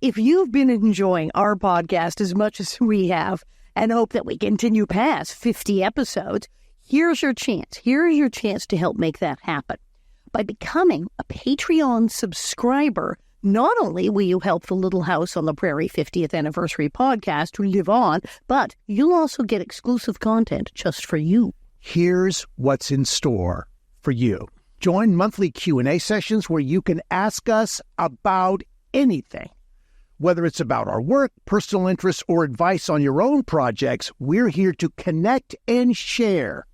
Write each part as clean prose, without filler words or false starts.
If you've been enjoying our podcast as much as we have and hope that we continue past 50 episodes, here's your chance. Here's your chance to help make that happen. By becoming a Patreon subscriber, not only will you help the Little House on the Prairie 50th Anniversary podcast to live on, but you'll also get exclusive content just for you. Here's what's in store for you. Join monthly Q&A sessions where you can ask us about anything. Whether it's about our work, personal interests, or advice on your own projects, we're here to connect and share.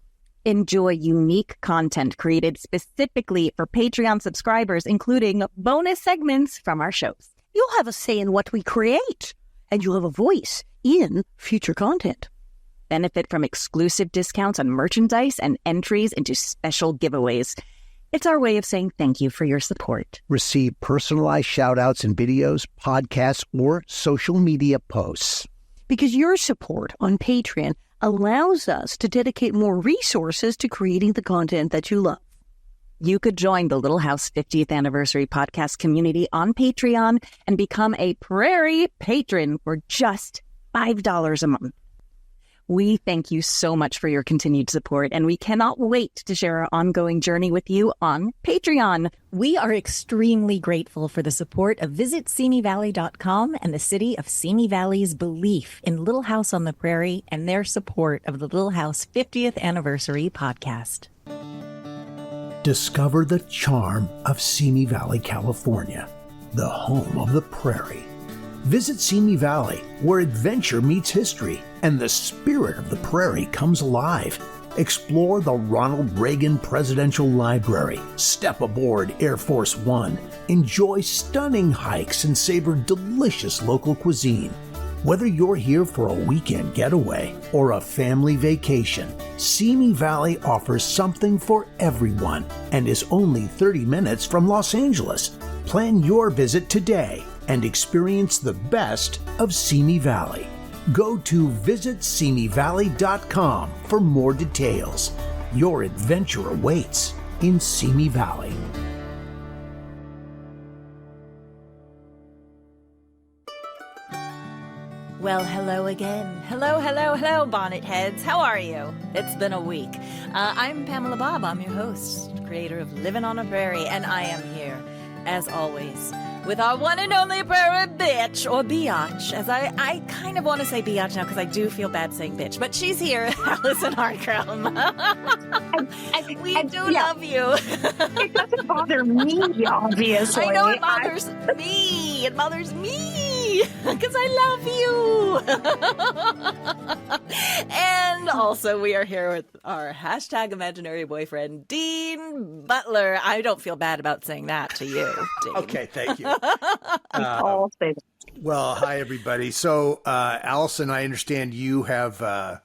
Enjoy unique content created specifically for Patreon subscribers, including bonus segments from our shows. You'll have a say in what we create, and you'll have a voice in future content. Benefit from exclusive discounts on merchandise and entries into special giveaways. It's our way of saying thank you for your support. Receive personalized shout-outs in videos, podcasts, or social media posts. Because your support on Patreon allows us to dedicate more resources to creating the content that you love. You could join the Little House 50th Anniversary podcast community on Patreon and become a Prairie patron for just $5 a month. We thank you so much for your continued support, and we cannot wait to share our ongoing journey with you on Patreon. We are extremely grateful for the support of VisitSimiValley.com and the city of Simi Valley's belief in Little House on the Prairie and their support of the Little House 50th Anniversary podcast. Discover the charm of Simi Valley, California, the home of the prairie. Visit Simi Valley, where adventure meets history and the spirit of the prairie comes alive. Explore the Ronald Reagan Presidential Library, step aboard Air Force One, enjoy stunning hikes and savor delicious local cuisine. Whether you're here for a weekend getaway or a family vacation, Simi Valley offers something for everyone and is only 30 minutes from Los Angeles. Plan your visit today and experience the best of Simi Valley. Go to visitsimivalley.com for more details. Your adventure awaits in Simi Valley. Well, hello again. Hello, bonnet heads. How are you? It's been a week. I'm Pamela Bob. I'm your host, creator of Living on a Prairie, and I am here, as always, with our one and only prairie bitch, or biatch, as I kind of want to say biatch now because I do feel bad saying bitch, but she's here, Alison Hartcrum. We love you. It doesn't bother me, obviously. I know it bothers me. It bothers me because I love you. And also we are here with our hashtag imaginary boyfriend, Dean Butler. I don't feel bad about saying that to you, Dean. Okay, thank you. I'll say that. Well, hi, everybody. So, Alison, I understand you have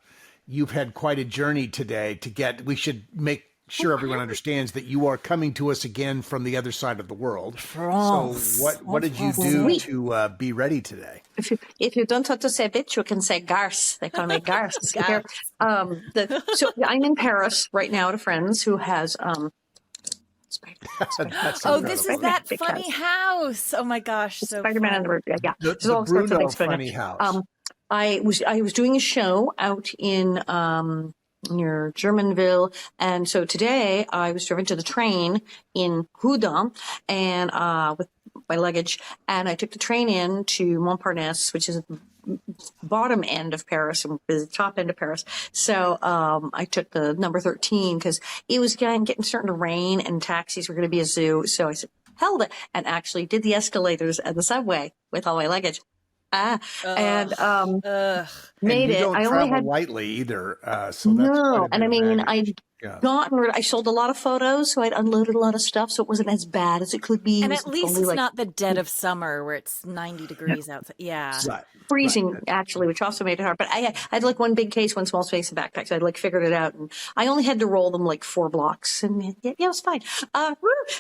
you've had quite a journey today to get. We should make sure everyone understands that you are coming to us again from the other side of the world. France. So, what did you do to be ready today? If you don't want to say bitch, you can say garce. They call me garce. So I'm in Paris right now at a friend's who has Oh, this is that funny house. Oh my gosh, so Spider-Man and the Bird. Yeah, The Bruno funny house. I was doing a show out in near Germanville, and so today I was driven to the train in Houdan and with my luggage, and I took the train in to Montparnasse, which is bottom end of Paris and the top end of Paris. So I took the number 13 because it was getting starting to rain and taxis were going to be a zoo. So I said, held it, and actually did the escalators and the subway with all my luggage. Made and it. Don't I travel only had lightly either. So no, that's and I mean, I sold a lot of photos, so I'd unloaded a lot of stuff, so it wasn't as bad as it could be. And at least it's not the dead of summer where it's 90 degrees outside. Yeah. Freezing, actually, which also made it hard. But I had like one big case, one small space of backpacks. I'd like figured it out, and I only had to roll them like 4 blocks, and yeah, it was fine.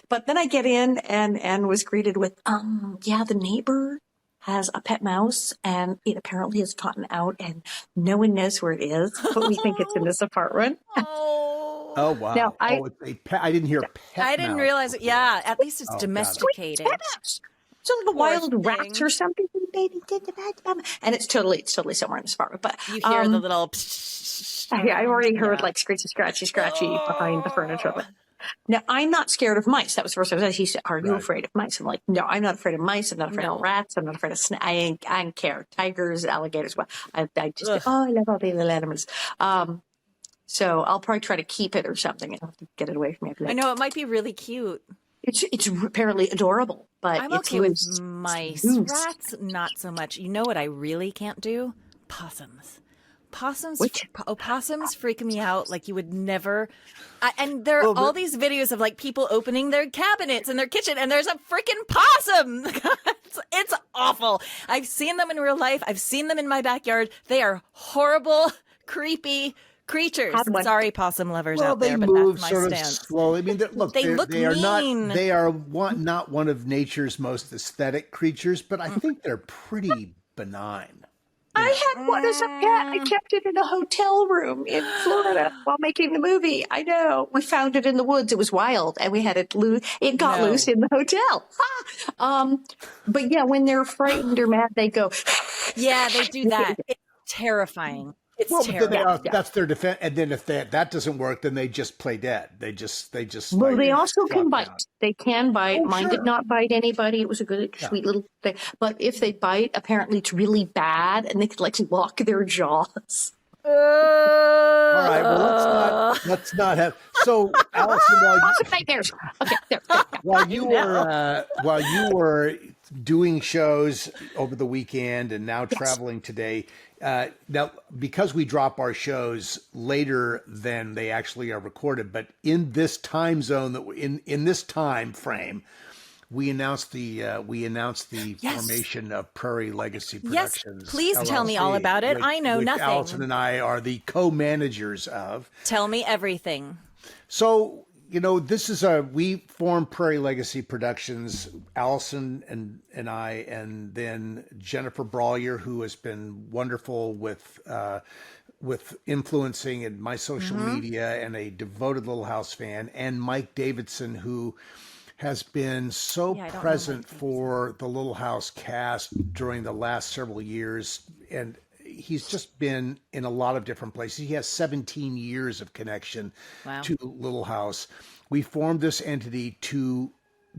But then I get in and was greeted with, the neighbor has a pet mouse, and it apparently has gotten out, and no one knows where it is, but we think it's in this apartment. Oh, wow. Now, I didn't hear pet I didn't mouse realize it. before. Yeah, at least it's domesticated. It's like a Poor wild rat thing. or something. And it's totally somewhere in this apartment. But You hear the little. I already heard Yeah. like scratchy behind the furniture. Oh. Now, I'm not scared of mice. That was the first time I said. He said, "Are you Right. afraid of mice?" I'm like, "No, I'm not afraid of mice. I'm not afraid No. of rats. I'm not afraid of snakes. I don't care. Tigers, alligators. Well, I just Ugh. I love all the little animals. So I'll probably try to keep it or something. I'll have to get it away from me. I know it might be really cute. It's apparently adorable, but I'm it's okay with loose. mice. It's loose. Rats, not so much. You know what I really can't do? Possums. Possums freak me out like you would never. And there are all these videos of like people opening their cabinets in their kitchen, and there's a freaking possum. It's awful. I've seen them in real life. I've seen them in my backyard. They are horrible, creepy creatures. Sorry, possum lovers out there, but move that's my sort stance. of slowly. I mean, They look they are mean. They are not one of nature's most aesthetic creatures, but I think they're pretty benign. I had one as a pet. I kept it in a hotel room in Florida while making the movie. I know. We found it in the woods. It was wild, and we had it loose. It got loose in the hotel. But yeah, when they're frightened or mad, they go. Yeah, they do that. It's terrifying. It's terrifying. That's their defense. And then if that doesn't work, then they just play dead. They just. Well, like, they also can drop bite. down. They can bite. Oh, Mine sure. did not bite anybody. It was a good, sweet little thing. But if they bite, apparently it's really bad, and they could like lock their jaws. All right. Well, let's not have. So, Alison, Awesome nightmares. Okay, there. while you were doing shows over the weekend and now traveling today, now because we drop our shows later than they actually are recorded, but in this time zone in this time frame, we announced the formation of Prairie Legacy Productions. Yes, please tell me all about it. I know which nothing. Alison and I are the co-managers of. Tell me everything. So, this is we formed Prairie Legacy Productions, Alison and I, and then Jennifer Brawlier, who has been wonderful with influencing in my social media and a devoted Little House fan, and Mike Davidson, who has been so present for the Little House cast during the last several years. And he's just been in a lot of different places. He has 17 years of connection to Little House. We formed this entity to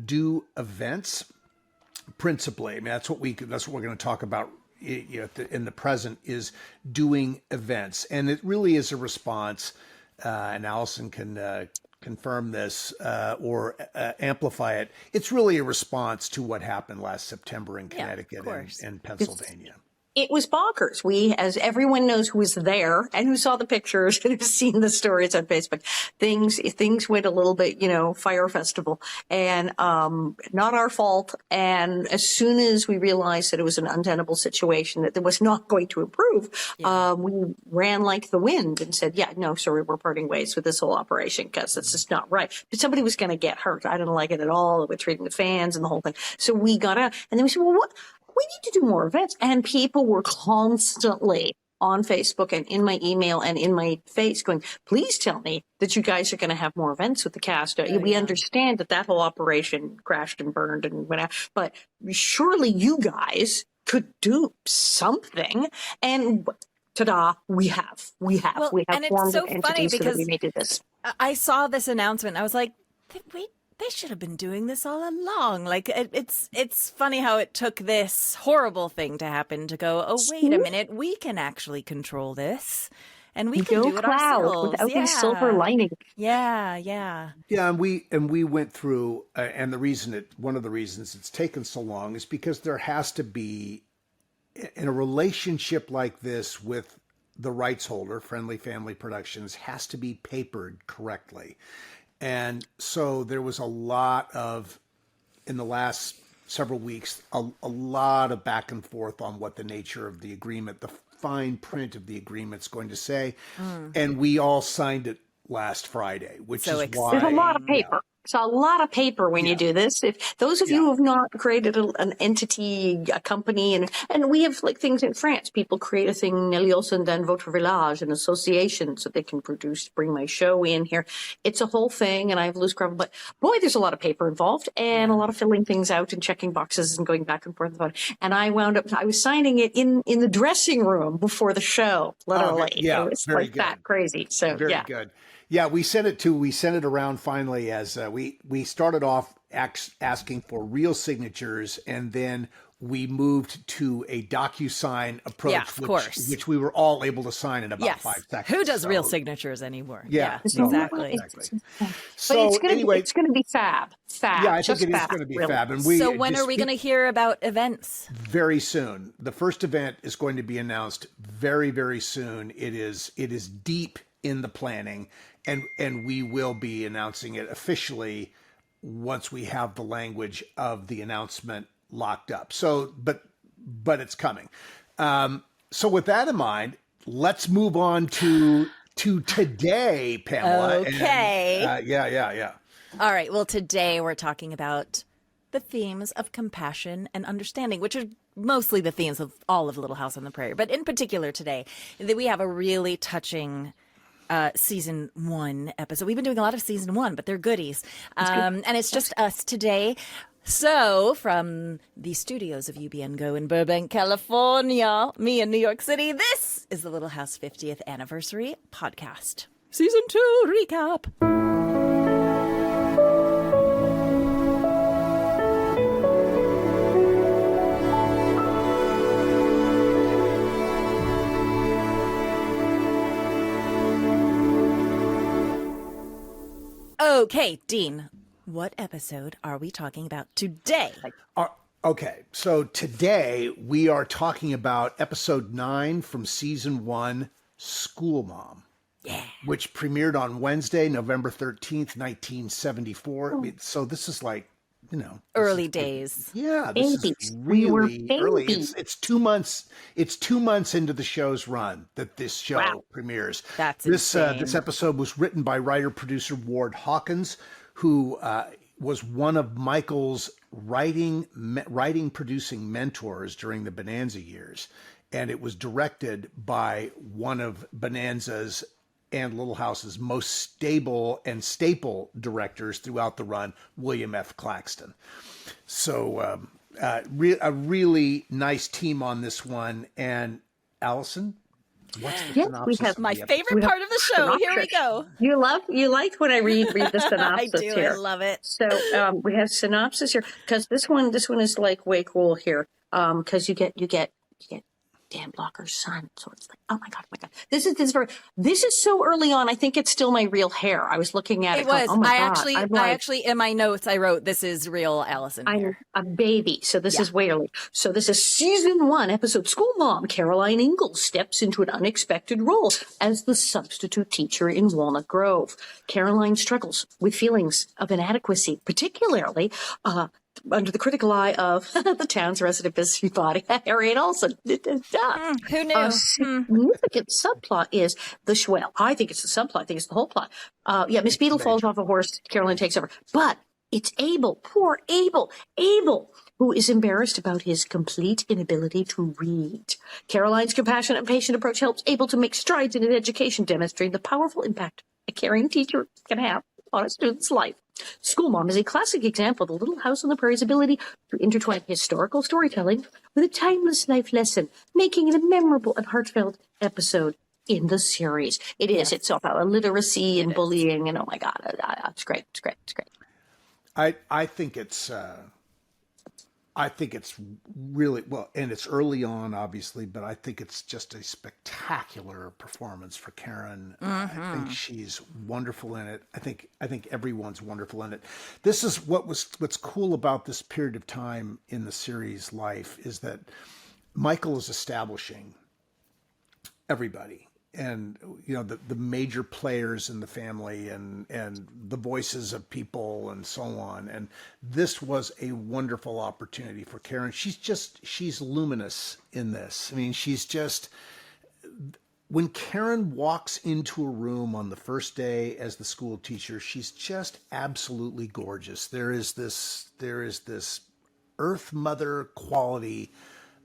do events principally. I mean, that's what we're going to talk about in the present, is doing events. And it really is a response, and Alison can confirm this or amplify it. It's really a response to what happened last September in Connecticut and Pennsylvania. It was bonkers. We, as everyone knows who was there and who saw the pictures and who's seen the stories on Facebook, things went a little bit, fire festival, and not our fault. And as soon as we realized that it was an untenable situation, that it was not going to improve, we ran like the wind and said, no, sorry, we're parting ways with this whole operation because this is not right. But somebody was going to get hurt. I didn't like it at all. We're treating the fans and the whole thing. So we got out, and then we said, well, what? We need to do more events. And people were constantly on Facebook and in my email and in my face going, please tell me that you guys are going to have more events with the cast. We understand that whole operation crashed and burned and went out, but surely you guys could do something. And ta-da, we have and it's formed so an funny entity so that because we may do this. I saw this announcement. I was like, wait. They should have been doing this all along. Like it's funny how it took this horrible thing to happen to go, oh, wait a minute, we can actually control this. And we can do it ourselves. Without these silver linings. Yeah. Yeah, and we went through, and one of the reasons it's taken so long is because there has to be, in a relationship like this with the rights holder, Friendly Family Productions, has to be papered correctly. And so there was a lot of, in the last several weeks, a lot of back and forth on what the nature of the agreement, the fine print of the agreement's going to say. And we all signed it last Friday, which is why there's a lot of paper. It's a lot of paper when you do this. If those of you who have not created an entity, a company, and we have like things in France, people create a thing, Alison dans votre village, an association, so they can bring my show in here. It's a whole thing, and I have loose gravel, but boy, there's a lot of paper involved and a lot of filling things out and checking boxes and going back and forth about it. And I was signing it in the dressing room before the show, literally. Yeah, it was very like good. that crazy. So very good. Yeah, we sent it around finally as we started off asking for real signatures, and then we moved to a DocuSign approach, which we were all able to sign in about 5 seconds. Who does real signatures anymore? Yeah, exactly. So it's going to be fab. Yeah, I think it is going to be fab. And so when are we going to hear about events? Very soon. The first event is going to be announced very, very soon. It is deep in the planning, and we will be announcing it officially once we have the language of the announcement locked up. So, but it's coming. So with that in mind, let's move on to today, Pamela. Okay. And, yeah. All right. Well, today we're talking about the themes of compassion and understanding, which are mostly the themes of all of Little House on the Prairie. But in particular today, we have a really touching season 1 episode. We've been doing a lot of season 1, but they're goodies. And it's just us today. So from the studios of UBN Go in Burbank, California, me in New York City, this is the Little House 50th Anniversary Podcast. Season 2 recap. Okay, Dean, what episode are we talking about today? Okay, so today we are talking about episode 9 from season 1, School Mom. Yeah. Which premiered on Wednesday, November 13th, 1974. I mean, so this is like, early days. Yeah, this is really early. It's 2 months. It's 2 months into the show's run that this show premieres. That's this insane. This episode was written by writer-producer Ward Hawkins, who was one of Michael's writing producing mentors during the Bonanza years, and it was directed by one of Bonanza's and Little House's most stable and staple directors throughout the run, William F. Claxton. So a really nice team on this one. And Alison, what's the synopsis? We have my favorite part of the show. Here we go. You like when I read the synopsis I do. here. I love it. So we have synopsis here because this one is like way cool here. Because you get Dan Blocker's son. So it's like, oh my God. This is so early on. I think it's still my real hair. I was looking at it. It was. Oh my God. I actually, in my notes, I wrote, this is real Alison hair. I'm a baby. So this is way early. So this is season 1, episode School Mom. Caroline Ingalls steps into an unexpected role as the substitute teacher in Walnut Grove. Caroline struggles with feelings of inadequacy, particularly, under the critical eye of the town's resident busybody, Harriet Olson. Who knew? A significant subplot is I think it's the subplot. I think it's the whole plot. Miss Beadle falls off a horse. Caroline takes over. But it's poor Abel, who is embarrassed about his complete inability to read. Caroline's compassionate and patient approach helps Abel to make strides in his education, demonstrating the powerful impact a caring teacher can have on a student's life. School Mom is a classic example of the Little House on the Prairie's ability to intertwine historical storytelling with a timeless life lesson, making it a memorable and heartfelt episode in the series. It is. It's about illiteracy and bullying, and oh my God, it's great. It's great. It's great. I think it's really well, and it's early on, obviously, but I think it's just a spectacular performance for Karen. I think she's wonderful in it. I think everyone's wonderful in it. This is what's cool about this period of time in the series' life is that Michael is establishing everybody. And, the major players in the family and the voices of people and so on. And this was a wonderful opportunity for Karen. She's luminous in this. I mean, she's just, when Karen walks into a room on the first day as the school teacher, she's just absolutely gorgeous. There is this earth mother quality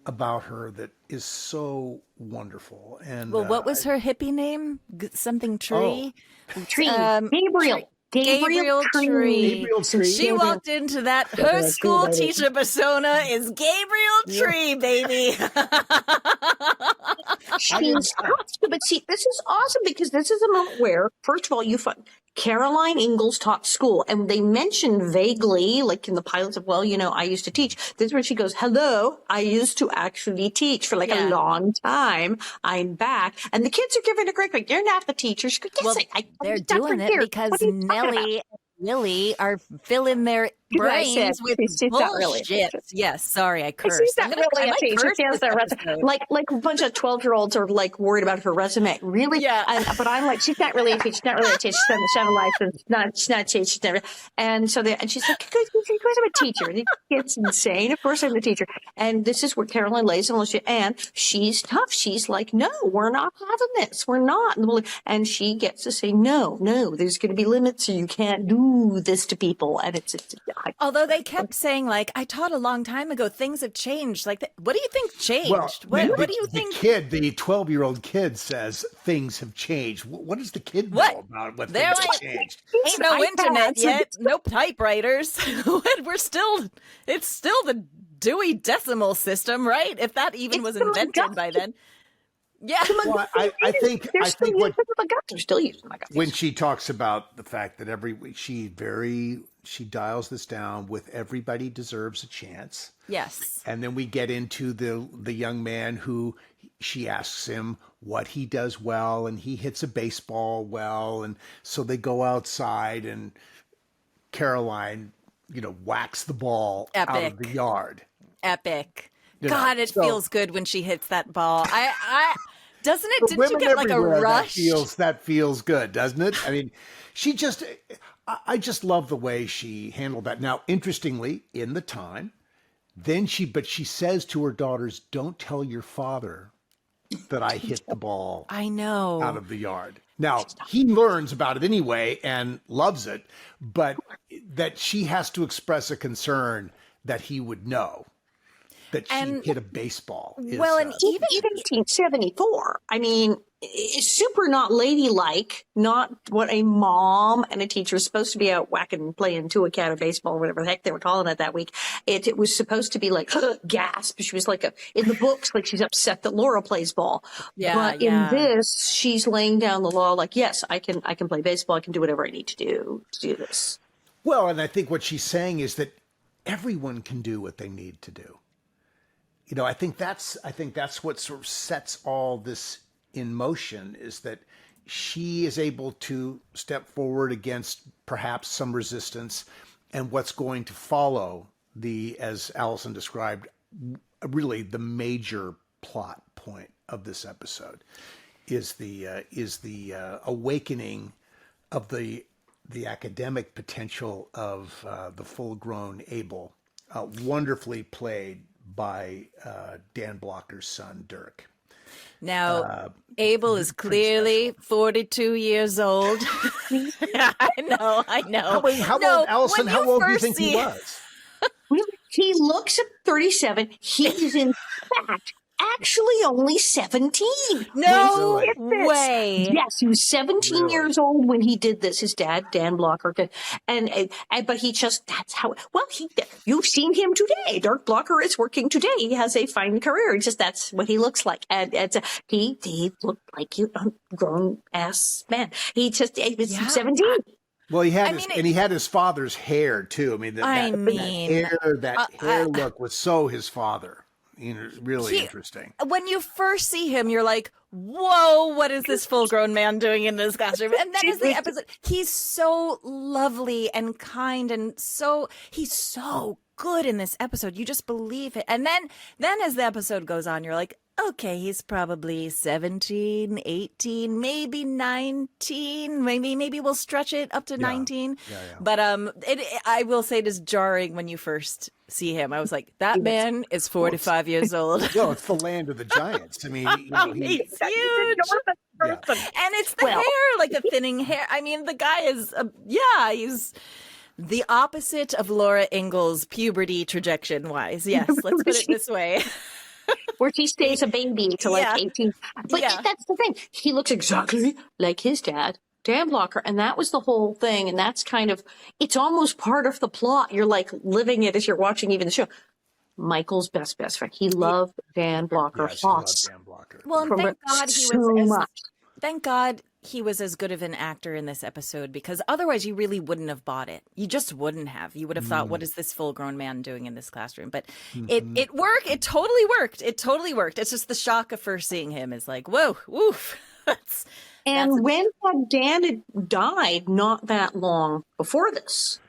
about her that is so wonderful. And Well, what was her hippie name? Something Tree? Tree. Gabriel. Gabriel Tree. Gabriel Tree. She walked into that. Her school teacher persona is Gabriel Tree, baby. She's awesome. But see, this is awesome because this is a moment where, first of all, you find Caroline Ingalls taught school, and they mentioned vaguely, like in the pilots of, well, I used to teach. This is where she goes, hello, I used to actually teach for a long time. I'm back. And the kids are giving a great grade. You're not the teacher. She goes, yes, they're doing it because Nellie and Lily are filling their brains with bullshit. Yes, sorry, I cursed. She's not really a teacher. She has that resume. Like a bunch of 12-year-olds are worried about her resume. Really? Yeah. But I'm like, she's not really a teacher. She's not really a teacher. She doesn't have a license. She's not a teacher. She's never. And so she's like, of course I'm a teacher. It's insane. Of course I'm a teacher. And this is where Caroline lays on and she's tough. She's like, no, we're not having this. We're not. And she gets to say, no, there's going to be limits. So you can't do this to people. And it's although they kept saying, I taught a long time ago, things have changed. What do you think changed? Well, what do you think? The 12-year-old kid says things have changed. What does the kid know about what things have changed? Ain't no internet yet, no typewriters. It's still the Dewey Decimal System, right? If that even was invented by then. Yeah. Well, I think what they're still using my when she talks about the fact that she dials this down with everybody deserves a chance. Yes. And then we get into the young man who she asks him what he does well, and he hits a baseball well, and so they go outside and Caroline, whacks the ball out of the yard. Epic. God, it feels good when she hits that ball. Doesn't it? Didn't you get a rush? That feels good, doesn't it? I mean, I just love the way she handled that. Now, interestingly, in the time, but she says to her daughters, "Don't tell your father that I hit the ball. I know out of the yard." Now he learns about it anyway and loves it, but that she has to express a concern that he would know that she hit a baseball. And even 1874, I mean, it's super not ladylike, not what a mom and a teacher is supposed to be out whacking, playing to a cat or baseball or whatever the heck they were calling it that week. It was supposed to be gasp. She was in the books, she's upset that Laura plays ball. Yeah, but in this, she's laying down the law, yes, I can play baseball. I can do whatever I need to do this. Well, and I think what she's saying is that everyone can do what they need to do. I think that's what sort of sets all this in motion, is that she is able to step forward against perhaps some resistance, and what's going to follow as Alison described, really the major plot point of this episode is the awakening of the academic potential of the full-grown Abel, wonderfully played by Dan Blocker's son, Dirk. Now, Abel is clearly 42 years old. I know. How old, Alison, how old do you think he was? He looks at 37. He's in fact actually only 17. No way. Yes, he was 17 years old when he did this. His dad, Dan Blocker, but he that's how. Well, you've seen him today. Dirk Blocker is working today. He has a fine career. That's what he looks like, and he looked like a grown ass man. He was 17. Well, he had his father's hair too. I mean, that hair look was so his father. Really interesting. When you first see him, you're like, whoa, what is this full-grown man doing in this classroom? And then as the episode, he's so lovely and kind, and he's so good in this episode. You just believe it. And then as the episode goes on, you're like, okay, he's probably 17, 18, maybe 19. Maybe we'll stretch it up to 19. Yeah. But I will say it is jarring when you first see him. I was like, that man is 45 years old. Well, it's the land of the giants. I mean, He's huge. Yeah. And it's the hair, like the thinning hair. I mean, the guy is, he's the opposite of Laura Ingalls puberty trajectory-wise. Yes, let's put it this way. Where he stays a baby to like 18. But that's the thing. He looks exactly like his dad, Dan Blocker. And that was the whole thing. And that's kind of, it's almost part of the plot. You're like living it as you're watching even the show. Michael's best friend. He loved Dan Blocker. Yes, he loved Dan Blocker. Well, and thank God he was as good of an actor in this episode, because otherwise you really wouldn't have bought it. You just wouldn't have. You would have thought, what is this full-grown man doing in this classroom? But it worked. It totally worked. It's just the shock of first seeing him is like, whoa, woof. When Dan had died not that long before this.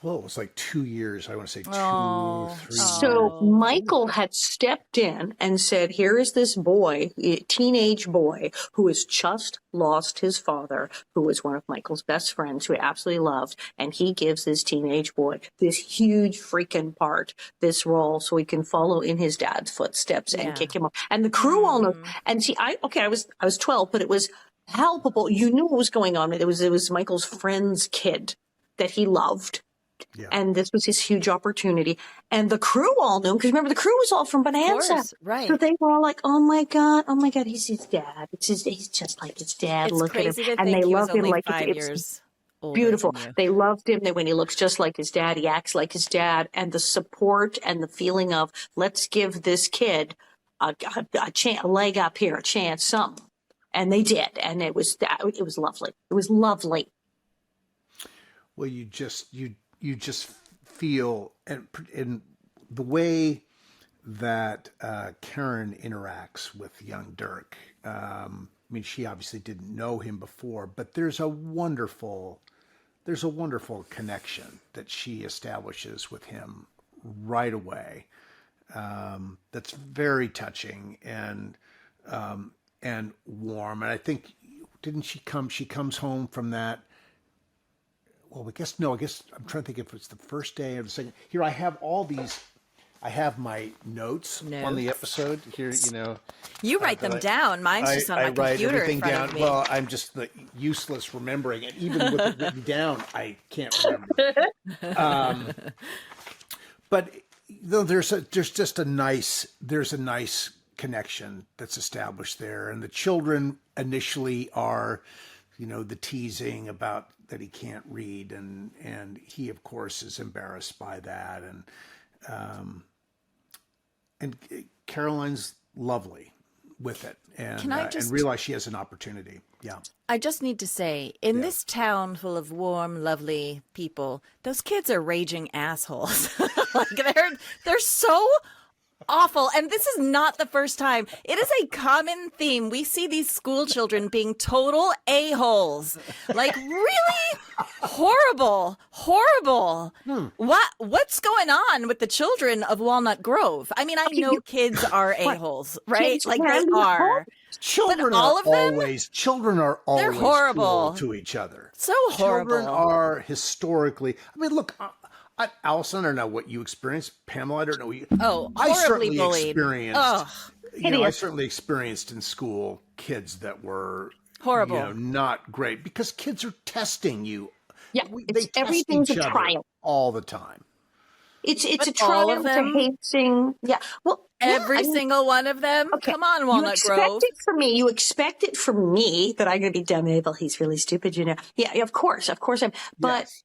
Well, it was like 2 years. I want to say 2, 3. So Michael had stepped in and said, here is this boy, a teenage boy, who has just lost his father, who was one of Michael's best friends, who he absolutely loved. And he gives this teenage boy this huge freaking part, this role, so he can follow in his dad's footsteps and kick him off. And the crew all know. And see, I was 12, but it was palpable. You knew what was going on. It was Michael's friend's kid that he loved. Yeah. And this was his huge opportunity. And the crew all knew, because remember, the crew was all from Bonanza. Course, right. So they were all like, oh my God, he's his dad. He's just like his dad. It's Look at him. And they loved him like 5 years older. Beautiful. They loved him. When he looks just like his dad, he acts like his dad. And the support and the feeling of, let's give this kid a leg up here, a chance, something. And they did. And it was lovely. It was lovely. Well, you just feel, and the way that Karen interacts with young Dirk. I mean, she obviously didn't know him before, but there's a wonderful connection that she establishes with him right away. That's very touching and warm. And I think, she comes home from that. Well, I guess I'm trying to think if it's the first day or the second. Here, I have I have my notes on the episode here, You write them down. Mine's just on my computer in front of me. Well, I'm just useless remembering it. Even with it written down, I can't remember. But there's a nice connection that's established there. And the children initially are, the teasing about that he can't read, and he of course is embarrassed by that, and Caroline's lovely with it, and realize she has an opportunity. Yeah, I just need to say, in this town full of warm, lovely people, those kids are raging assholes. Like they're so awful. And this is not the first time. It is a common theme. We see these school children being total a-holes. Like, really horrible. What's going on with the children of Walnut Grove? I mean, I know kids are a-holes, right? Like they are. Children are always they're horrible cruel to each other. So horrible. Children are historically, I mean, look, Alison, I don't know what you experienced. Pamela, I don't know what you. Oh, I certainly bullied. Experienced. Oh, I certainly experienced in school kids that were horrible, not great, because kids are testing you. Yeah, everything's a trial all the time. It's a trial. It's a hating. Yeah, well, every single one of them. Okay. Come on, Walnut Grove. You expect it from me that I'm going to be dumb. Well, he's really stupid, Yeah, of course I'm. But. Yes.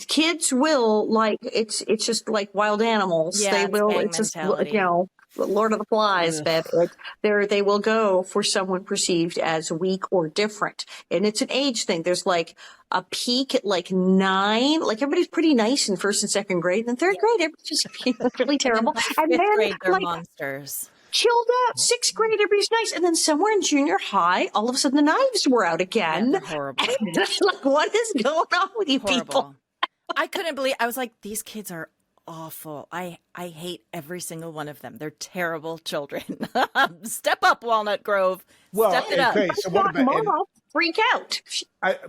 Kids will, it's just like wild animals. Yeah, they will. It's just Lord of the Flies, baby. They will go for someone perceived as weak or different, and it's an age thing. There's like a peak at 9. Like everybody's pretty nice in first and second grade, and then third grade everybody's just really terrible. And then grade, they're monsters. Chilled out. 6th grade, everybody's nice, and then somewhere in junior high, all of a sudden the knives were out again. Yeah, horrible. And what is going on with you people? I couldn't believe. I was like, these kids are awful. I hate every single one of them. They're terrible children. Step up, Walnut Grove. Well, Step it up. okay, so what about... Mama freak out.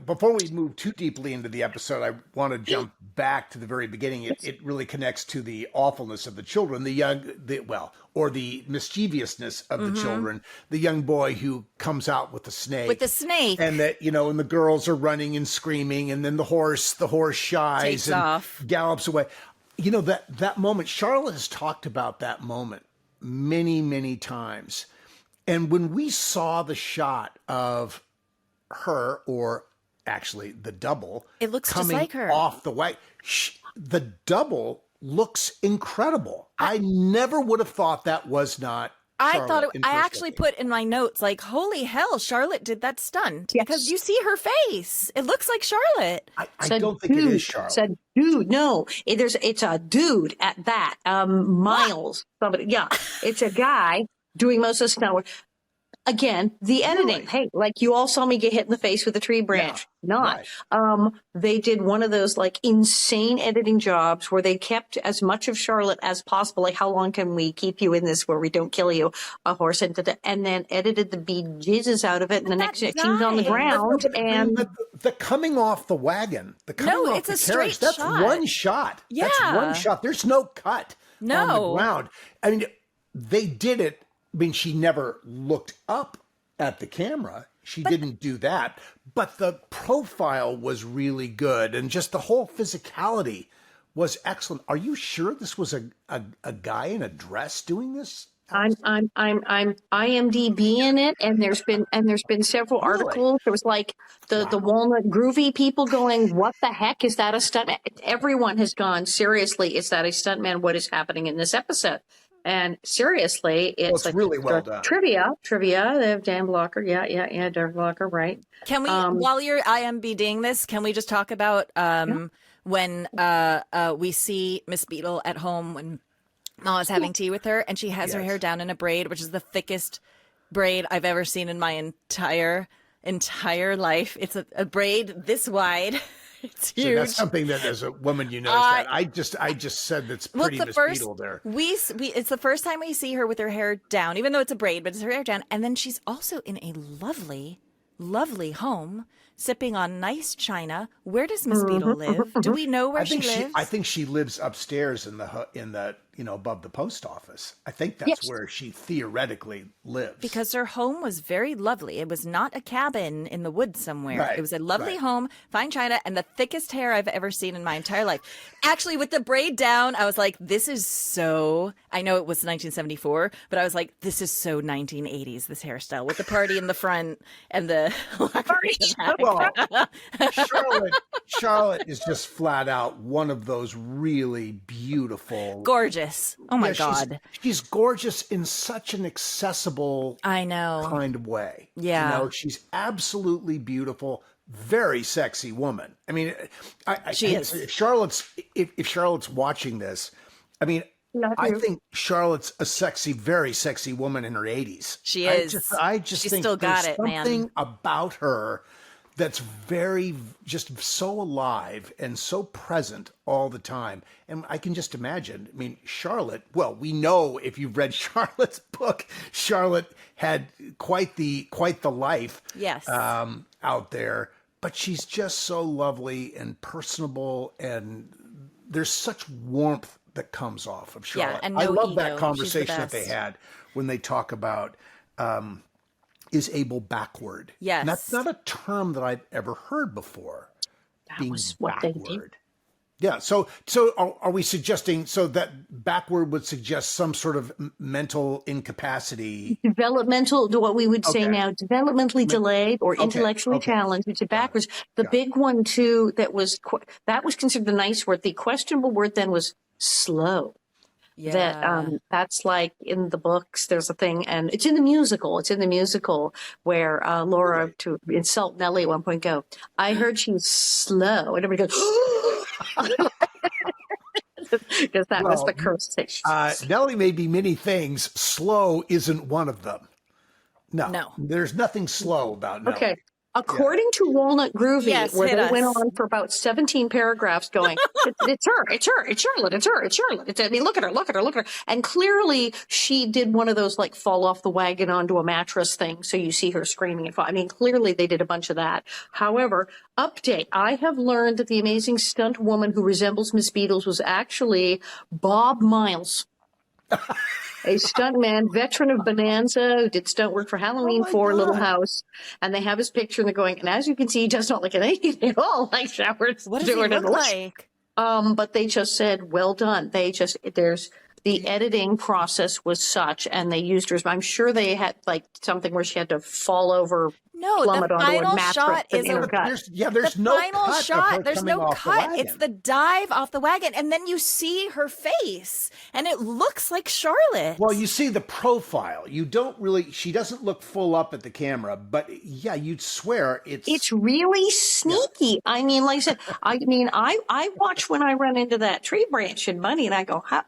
Before we move too deeply into the episode, I want to jump back to the very beginning. It really connects to the awfulness of the children, or the mischievousness of the children. The young boy who comes out with the snake. With the snake. And that, and the girls are running and screaming, and then the horse shies Takes and off. gallops away. That moment, Charlotte has talked about that moment many, many times. And when we saw the shot of her, or actually the double, it looks coming just like her off the way, the double looks incredible. I never would have thought that was not Charlotte. I actually put in my notes, like, holy hell, Charlotte did that stunt. Yes. Because you see her face. It looks like Charlotte. I don't think it is Charlotte. Said dude. No, it's a dude at that. Miles. Somebody. Yeah, it's a guy doing most of the stunt work. Again, the editing. Really? Hey, like you all saw me get hit in the face with a tree branch. Yeah, Not. right. They did one of those like insane editing jobs where they kept as much of Charlotte as possible. Like, how long can we keep you in this where we don't kill you, a horse, and then edited the bejesus out of it. And the next she's on the ground. And the coming off the wagon, it's the a straight carriage, that's shot. one shot. Yeah. That's one shot. There's no cut on the ground. I mean, they did it. I mean, she never looked up at the camera. She didn't do that. But the profile was really good. And just the whole physicality was excellent. Are you sure this was a guy in a dress doing this? I'm IMDb in it, and there's been several articles. There was like the Walnut Groovy people going, "What the heck is that a stuntman?" Everyone has gone, seriously, is that a stuntman? What is happening in this episode? And seriously, it's like really well done. Trivia. They have Dan Blocker. Yeah, Dirk Blocker, right? Can we, while you're IMDbing this, can we just talk about when we see Miss Beadle at home when Mama's having tea with her, and she has her hair down in a braid, which is the thickest braid I've ever seen in my entire life. It's a braid this wide. It's huge. So that's something that, as a woman, you notice that. I just said that's pretty Miss Beadle there. It's the first time we see her with her hair down, even though it's a braid, but it's her hair down. And then she's also in a lovely, lovely home, sipping on nice china. Where does Miss Beadle live? Do we know where she lives? I think she lives upstairs in the above the post office. I think that's where she theoretically lives. Because her home was very lovely. It was not a cabin in the woods somewhere. Right, it was a lovely home, fine china, and the thickest hair I've ever seen in my entire life. Actually, with the braid down, I was like, this is so... I know it was 1974, but I was like, this is so 1980s, this hairstyle, with the party in the front and the... Well, Charlotte is just flat out one of those really beautiful... Gorgeous. Oh my God. She's gorgeous in such an accessible kind of way. Yeah. She's absolutely beautiful, very sexy woman. I mean, she is. If Charlotte's watching this, I mean, I think Charlotte's a very sexy woman in her 80s. She is. I just She's think still got there's it, man. something about her that's very, just so alive and so present all the time. And I can just imagine, I mean, Charlotte, well, we know if you've read Charlotte's book, Charlotte had quite the life out there, but she's just so lovely and personable, and there's such warmth that comes off of Charlotte. Yeah, and no I love ego. that conversation that She's the they had when they talk about is able backward. Yes. And that's not a term that I've ever heard before. That being was what they backward. did. Yeah. So are we suggesting that backward would suggest some sort of mental incapacity? Developmental, what we would say now, developmentally delayed or intellectually Okay. challenged, which is backwards. The big one too, that was considered a nice word. The questionable word then was slow. Yeah. That's like in the books, there's a thing, and it's in the musical where Laura, to insult Nellie at one point, I heard she's slow. And everybody goes, because that was the curse. Nellie may be many things. Slow isn't one of them. No. There's nothing slow about Nellie. Okay. According to Walnut Groovy, Yes, where hit they us. went on for about 17 paragraphs going, it's her, it's Charlotte, it's Charlotte. I mean, look at her. And clearly she did one of those like fall off the wagon onto a mattress thing. So you see her screaming and fall. I mean, clearly they did a bunch of that. However, update, I have learned that the amazing stunt woman who resembles Miss Beatles was actually Bob Miles. A stuntman, veteran of Bonanza, who did stunt work for Halloween 4 Little House. And they have his picture and they're going, and as you can see, he does not look anything at all like Howard What does he Stewart. look like? But they just said, well done. The editing process was such, and they used her. I'm sure they had like something where she had to fall over, No, plummet the onto a final mattress shot and is intercut. There's the no final cut shot. of her There's coming no off the cut. wagon. It's the dive off the wagon, and then you see her face, and it looks like Charlotte. Well, you see the profile. You don't really. She doesn't look full up at the camera, but yeah, you'd swear It's really sneaky. Yeah. I mean, like I said, I watch when I run into that tree branch in Bunny, and I go, how,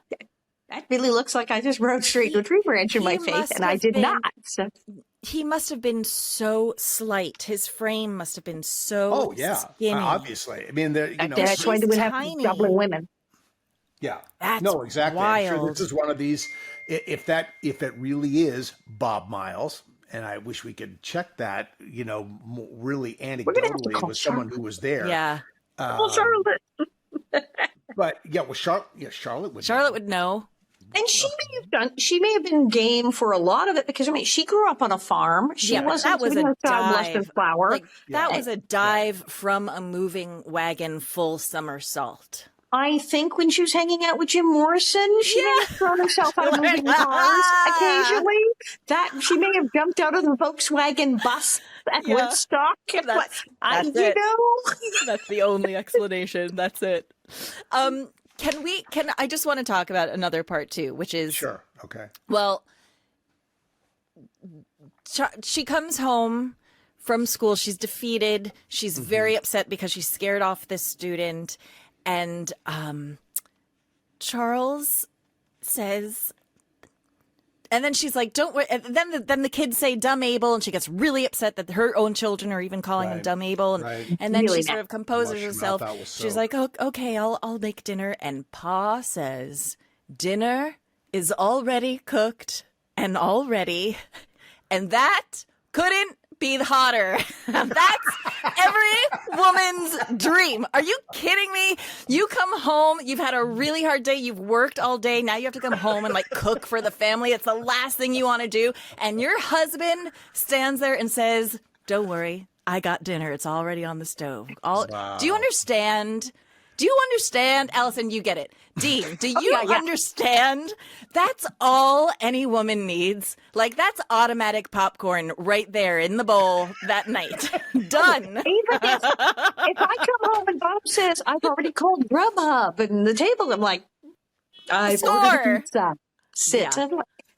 that really looks like I just rode straight to a tree branch in my face, and I did not. So. He must have been so slight. His frame must have been so skinny. Obviously. I mean, that's why they would have to be doubling women. Yeah. That's no, exactly. wild. I'm sure this is one of these. If it really is Bob Miles, and I wish we could check that, really anecdotally with someone who was there. Yeah. Charlotte. But yeah, well, Charlotte would. Charlotte would know. And she may have been game for a lot of it because she grew up on a farm. She wasn't that was a dive. Flower. That was a dive from a moving wagon full somersault. I think when she was hanging out with Jim Morrison, she may have thrown herself out of moving cars occasionally. That she may have jumped out of the Volkswagen bus at Woodstock. That's That's the only explanation. That's it. I just want to talk about another part too, which is sure. Okay. Well, she comes home from school. She's defeated. She's very upset because she's scared off this student. And Charles says, and then she's like, "Don't worry." And then the kids say "dumb Abel," and she gets really upset that her own children are even calling him "dumb Abel." And then she sort of composes herself. She's like, "Oh, okay, I'll make dinner." And Pa says, "Dinner is already cooked and all ready," and that couldn't be hotter. That's every woman's dream. Are you kidding me? You come home, you've had a really hard day, you've worked all day, now you have to come home and cook for the family. It's the last thing you want to do. And your husband stands there and says, "Don't worry, I got dinner. It's already on the stove." Wow. Do you understand? Do you understand? Alison, you get it. Dean, do you understand? That's all any woman needs. That's automatic popcorn right there in the bowl that night. Done. Even if I come home and Bob says, "I've already called Grubhub," and the table, I'm like, "I've ordered pizza." Sit.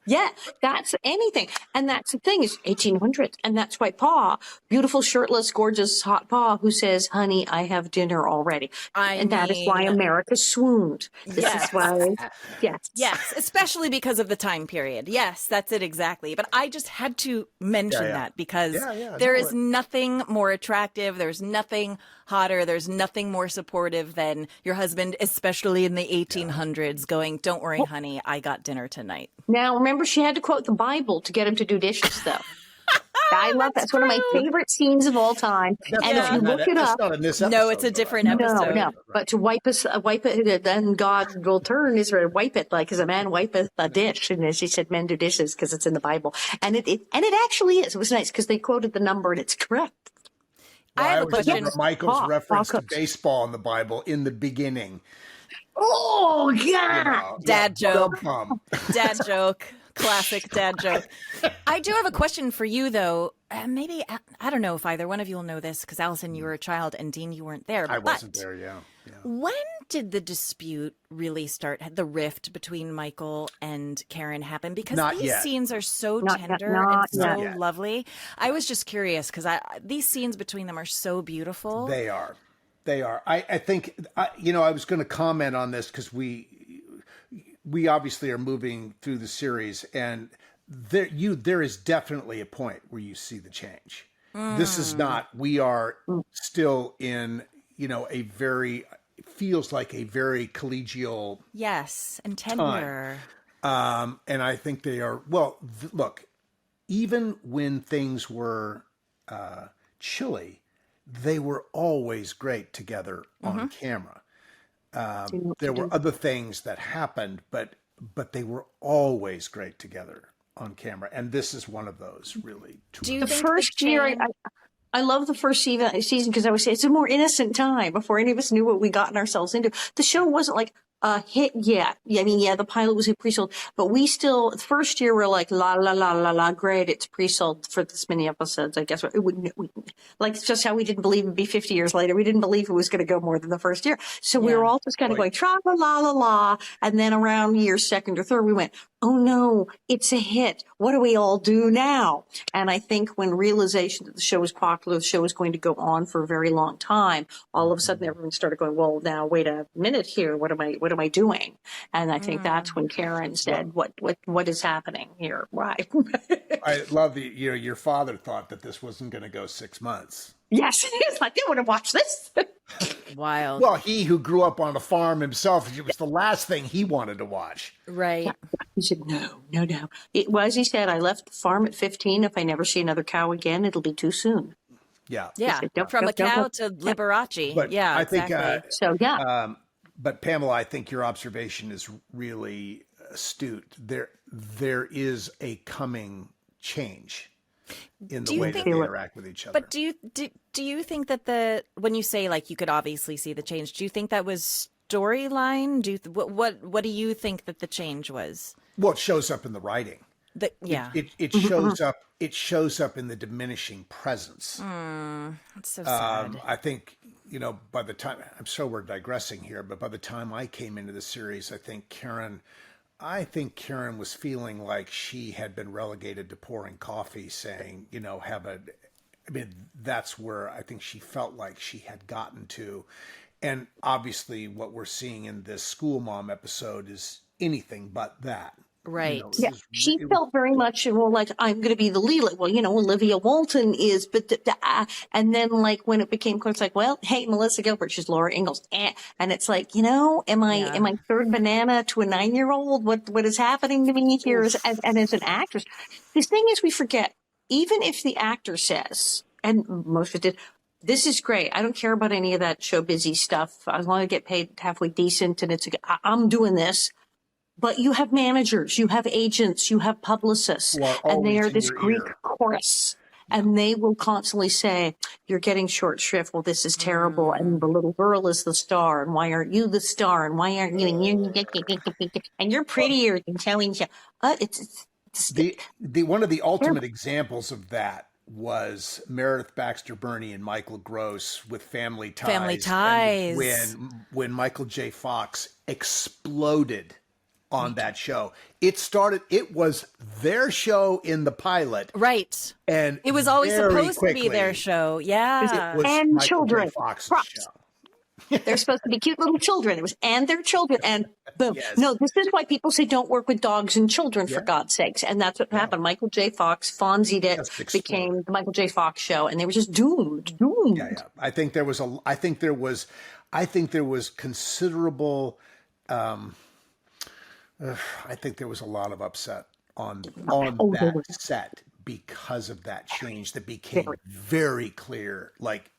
Yeah, that's anything. And that's the thing is 1800s. And that's why Pa, beautiful, shirtless, gorgeous, hot Pa, who says, "Honey, I have dinner already." That is why America swooned. This is why. Yes, especially because of the time period. Yes, that's it exactly. But I just had to mention that because there is nothing more attractive. There's nothing hotter. There's nothing more supportive than your husband, especially in the 1800s, going, "Don't worry, honey, I got dinner tonight." Now, remember, she had to quote the Bible to get him to do dishes, though. I love that's one of my favorite scenes of all time. And if you look it up, no, it's a different episode. No, but to wipe it, then God will turn Israel, wipe it as a man wipeth a dish. And as she said, men do dishes because it's in the Bible, and it actually is. It was nice because they quoted the number and it's correct. Well, I have a question. Michael's reference to baseball in the Bible in the beginning. Oh, yeah. Dad joke. Dad joke. Classic dad joke. I do have a question for you, though. Maybe, I don't know if either one of you will know this, because Alison, you were a child, and Dean, you weren't there. I wasn't there, When did the dispute really start, the rift between Michael and Karen happen? Because these scenes are so tender and so lovely. I was just curious, because these scenes between them are so beautiful. They are. I think, I was going to comment on this because we obviously are moving through the series, and there is definitely a point where you see the change. This is not. We are still in, a very, it feels like a very collegial Yes, and time. tender. And I think they are, well, look, even when things were chilly, they were always great together on camera. There were other things that happened, but they were always great together on camera. And this is one of those, really. Do you The think first the year, change- I love the first season because I would say it's a more innocent time before any of us knew what we gotten ourselves into. The show wasn't like a hit yet. I mean, the pilot was pre-sold, but we still, the first year we're like, la, la, la, la, la, great. It's pre-sold for this many episodes. I guess it wouldn't, like just how we didn't believe it'd be 50 years later. We didn't believe it was going to go more than the first year. So we were all just kind of going, tra, la, la, la, la. And then around year second or third, we went, oh no, it's a hit. What do we all do now? And I think when realization that the show was popular, the show was going to go on for a very long time, all of a sudden everyone started going, well, now wait a minute here. What am I doing? And I think that's when Karen said, what is happening here? Why? I love your father thought that this wasn't going to go 6 months. Yes. He's like, they want to watch this. Wild. Well, he who grew up on a farm himself, it was the last thing he wanted to watch. Right. He said, no. It was, he said, I left the farm at 15. If I never see another cow again, it'll be too soon. Yeah. Yeah. Said, From a cow don't. to Liberace. But yeah, I think, exactly. So, yeah. But Pamela, I think your observation is really astute. There is a coming change in the way that they interact with each other. But do you think that when you say like you could obviously see the change, do you think that was storyline? What do you think that the change was? Well, it shows up in the writing. It shows up. It shows up in the diminishing presence. That's so sad. I think by the time, I'm sure we're digressing here, but by the time I came into the series, I think Karen was feeling like she had been relegated to pouring coffee, saying, that's where I think she felt like she had gotten to. And obviously what we're seeing in this school mom episode is anything but that. Right. She felt very much, like, I'm going to be the lead. Like, well, Olivia Walton is, but, and then like when it became clear, it's like, well, hey, Melissa Gilbert, she's Laura Ingalls. And it's like, am I third banana to a 9-year-old? What is happening to me here and as an actress? The thing is, we forget, even if the actor says, and most of it did, this is great. I don't care about any of that show busy stuff. As long as I get paid halfway decent and I'm doing this. But you have managers, you have agents, you have publicists, and they are this Greek chorus. And they will constantly say, you're getting short shrift. Well, this is terrible. And the little girl is the star. And why aren't you the star? And why aren't you? And you're prettier than telling you. One of the ultimate examples of that was Meredith Baxter Burney and Michael Gross with Family Ties. Family Ties. When Michael J. Fox exploded on that show. It was their show in the pilot. Right. And it was always supposed to be quickly, their show. Yeah. It was and Michael children. J. Fox's show. They're supposed to be cute little children. It was, and their children. And boom. Yes. No, this is why people say don't work with dogs and children, for God's sakes. And that's what happened. Michael J. Fox Fonzied it, became the Michael J. Fox show. And they were just doomed. Yeah. I think there was considerable, I think there was a lot of upset on that set because of that change that became very clear, like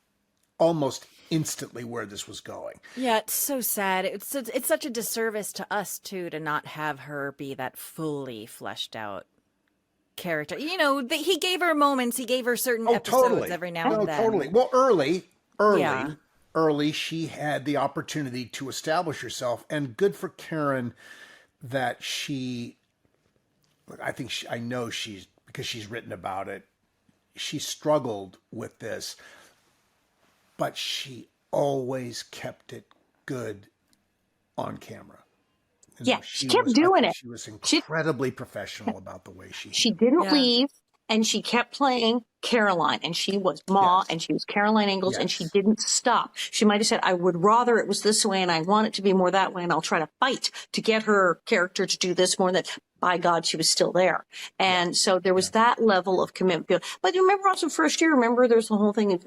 almost instantly where this was going. Yeah, it's so sad. It's such a disservice to us too to not have her be that fully fleshed out character. He gave her moments. He gave her certain episodes every now and then. Totally. Well, early, she had the opportunity to establish herself, and good for Karen that I know she's, because she's written about it, she struggled with this, but she always kept it good on camera. She kept doing it. She was incredibly professional about the way she didn't leave, and she kept playing Caroline, and she was Ma, and she was Caroline Ingalls, and she didn't stop. She might have said, I would rather it was this way, and I want it to be more that way, and I'll try to fight to get her character to do this more than that. by God, she was still there. And so there was that level of commitment. But remember also first year, remember there's the whole thing of,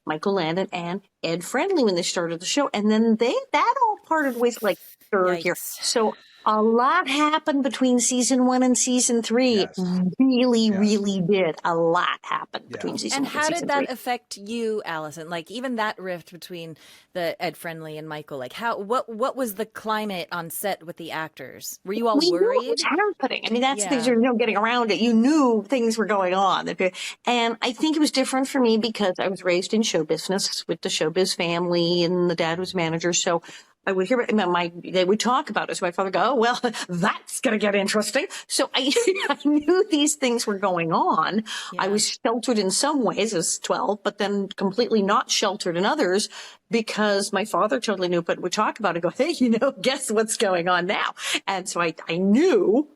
Michael Landon and Ed Friendly when they started the show. And then that all parted ways like third year. Yikes. So a lot happened between season 1 and season 3. Yes. It really, really did. A lot happened between season And 1 how and did season that 3. affect you, Alison? Like even that rift between the Ed Friendly and Michael, like what was the climate on set with the actors? Were you all We knew worried? it was happening. I mean, that's Yeah. there's no getting around it. You knew things were going on. And I think it was different for me because I was raised in show business with the showbiz family, and the dad was manager. So I would hear they would talk about it. So my father would go, oh, well, that's going to get interesting. So I knew these things were going on. Yeah. I was sheltered in some ways as 12, but then completely not sheltered in others because my father totally knew, but would talk about it and go, hey, guess what's going on now? And so I knew,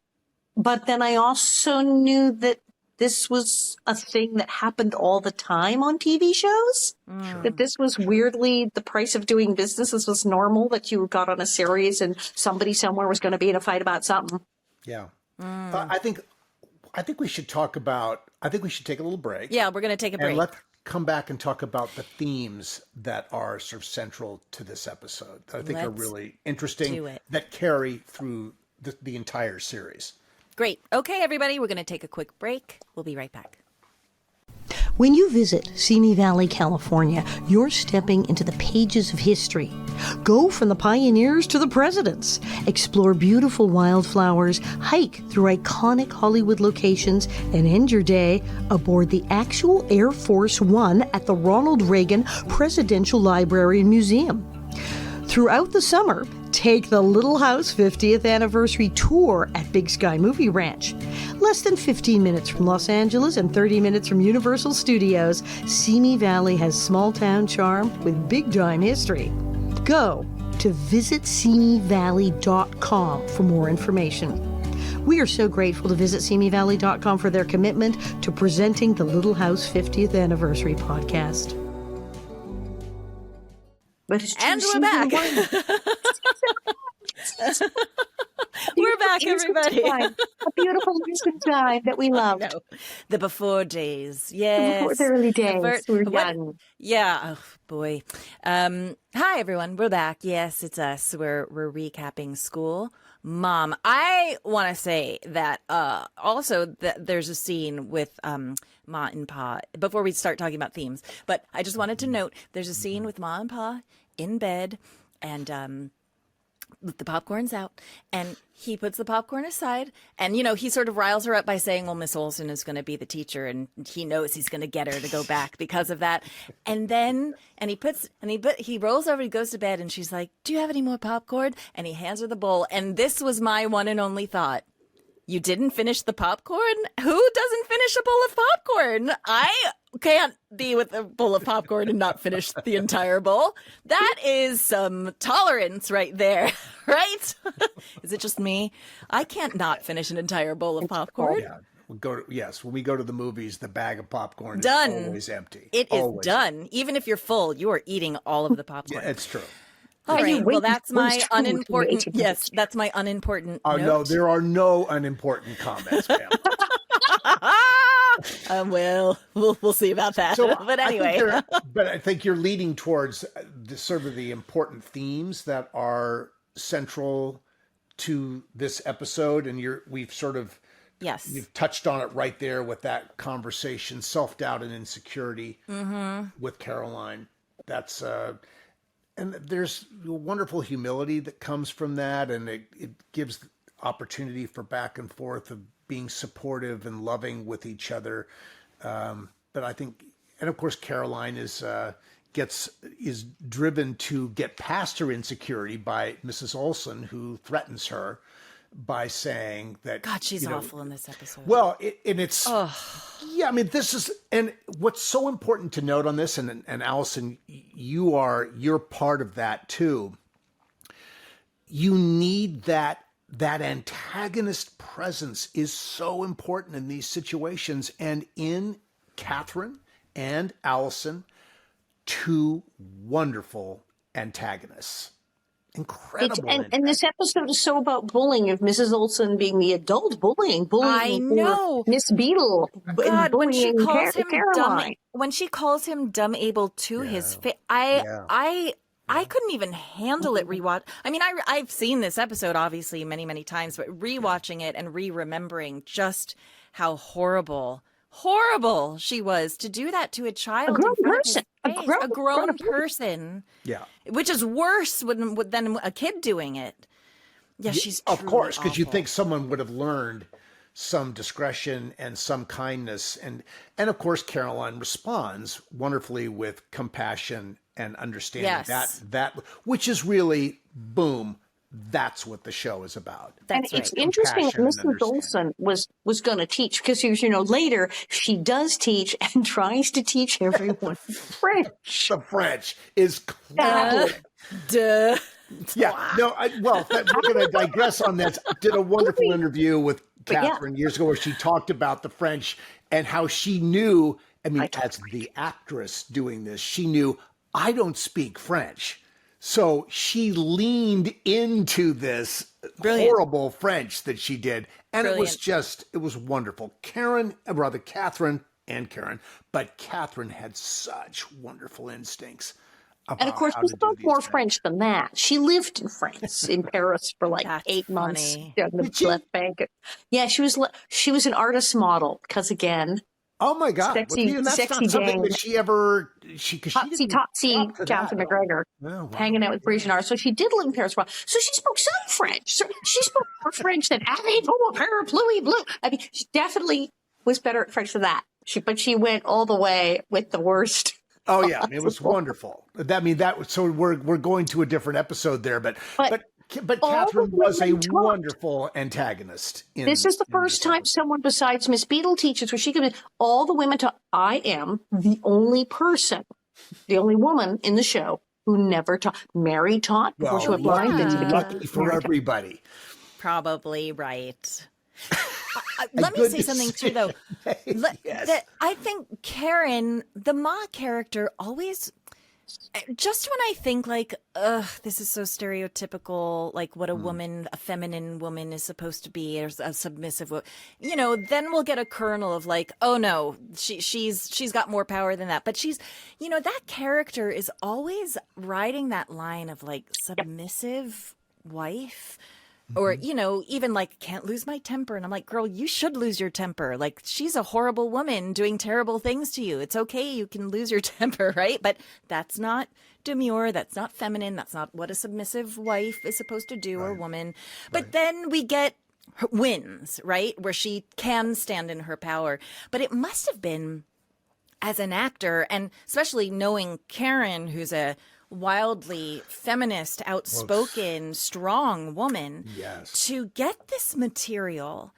but then I also knew that this was a thing that happened all the time on TV shows, that this was weirdly the price of doing business. This was normal that you got on a series and somebody somewhere was going to be in a fight about something. Yeah. I think we should take a little break. Yeah, we're going to take a break. And let's come back and talk about the themes that are sort of central to this episode that I think are really interesting, that carry through the entire series. Great. Okay, everybody, we're going to take a quick break. We'll be right back. When you visit Simi Valley, California, you're stepping into the pages of history. Go from the pioneers to the presidents. Explore beautiful wildflowers, hike through iconic Hollywood locations, and end your day aboard the actual Air Force One at the Ronald Reagan Presidential Library and Museum. Throughout the summer, take the Little House 50th Anniversary Tour at Big Sky Movie Ranch. Less than 15 minutes from Los Angeles and 30 minutes from Universal Studios, Simi Valley has small-town charm with big-time history. Go to visitsimivalley.com for more information. We are so grateful to visitsimivalley.com for their commitment to presenting the Little House 50th Anniversary podcast. But it's And we're back. We're back, everybody. A beautiful recent time that we love. The before days. Yes. Before the early days. We're young. Yeah. Oh, boy. Hi, everyone. We're back. Yes, it's us. We're recapping School Mom. I want to say that also that there's a scene with Ma and Pa before we start talking about themes. But I just wanted to note there's a scene with Ma and Pa in bed, and the popcorn's out, and he puts the popcorn aside, and he sort of riles her up by saying, well, Miss Olson is going to be the teacher, and he knows he's going to get her to go back because of that. And then he rolls over, he goes to bed, and she's like, do you have any more popcorn? And he hands her the bowl, and this was my one and only thought. You didn't finish the popcorn? Who doesn't finish a bowl of popcorn? I can't be with a bowl of popcorn and not finish the entire bowl. That is some tolerance right there, right? Is it just me? I can't not finish an entire bowl of popcorn. Yeah. When we go to the movies, the bag of popcorn Done. is always empty. It is always done. empty. Even if you're full, you are eating all of the popcorn. Yeah, it's true. All right. Well, that's my unimportant. unimportant. Yes, that's my unimportant. Oh, note. no, there are no unimportant comments, Pam. Well, we'll see about that. So, but anyway, I think you're leading towards the important themes that are central to this episode, and you've touched on it right there with that conversation, self-doubt and insecurity with Caroline. That's and there's wonderful humility that comes from that, and it gives opportunity for back and forth of being supportive and loving with each other. But I think, and of course, Caroline is driven to get past her insecurity by Mrs. Olson, who threatens her by saying that, God, she's awful in this episode. Well, this is, and what's so important to note on this, and Alison, you're part of that too. You need that antagonist presence is so important in these situations, and in Catherine and Alison, two wonderful antagonists. incredible And impact. this episode is so about bullying, of Mrs. Olson being the adult bullying I know. Miss Beadle, and God, when she bullying calls him Caroline. dumb able to his face, Yeah. I couldn't even handle it rewatch. I mean, I've seen this episode obviously many, many times, but rewatching it and remembering just how horrible she was to do that to a child, A grown in front person. of his face. A grown person. Yeah. Which is worse than a kid doing it. Yeah, she's of truly course, because you awful. think someone would have learned some discretion and some kindness, and of course Caroline responds wonderfully with compassion and understanding. Yes. that which is really boom. That's what the show is about. That's and it's right. interesting that Compassion and Mrs. Olson was going to teach, because later she does teach and tries to teach everyone French. The French is Duh. yeah. No, we're going to digress on this. Did a wonderful interview with Catherine years ago where she talked about the French and how she knew, I mean, as the actress doing this, she knew, I don't speak French. So she leaned into this horrible French that she did. And it was wonderful. Catherine and Karen, but Catherine had such wonderful instincts. And of course, she spoke more French than that. She lived in France, in Paris, for like That's 8 months funny. on the left bank. Yeah, she was an artist model, because again, Oh my God! Sexy- and that's sexy not something Jane. that she ever Topsy, Catherine McGregor, hanging out with Parisian artists. So she did live in Paris for a while. So she spoke some French. So she spoke more French than "Avez-vous parapluie bleu?" I mean, she definitely was better at French than that. But she went all the way with the worst. Oh yeah, it was wonderful. So we're going to a different episode there, but Catherine was a wonderful antagonist. This is the first time someone besides Miss Beadle teaches, where she could. All the women taught. I am the only woman in the show who never taught. Mary taught before she went blind. Yeah. Lucky for everybody. Probably right. Let me say something too, though. That I think Karen, the Ma character, always, just when I think like, this is so stereotypical, like what a feminine woman is supposed to be, or a submissive, then we'll get a kernel of like, oh no, she's got more power than that. But she's, that character is always riding that line of like submissive wife. Or, even like, can't lose my temper. And I'm like, girl, you should lose your temper. Like, she's a horrible woman doing terrible things to you. It's okay. You can lose your temper, right? But that's not demure. That's not feminine. That's not what a submissive wife is supposed to do, or woman. But then we get wins, right? Where she can stand in her power. But it must have been, as an actor, and especially knowing Karen, who's a wildly feminist, outspoken, strong woman, to get this material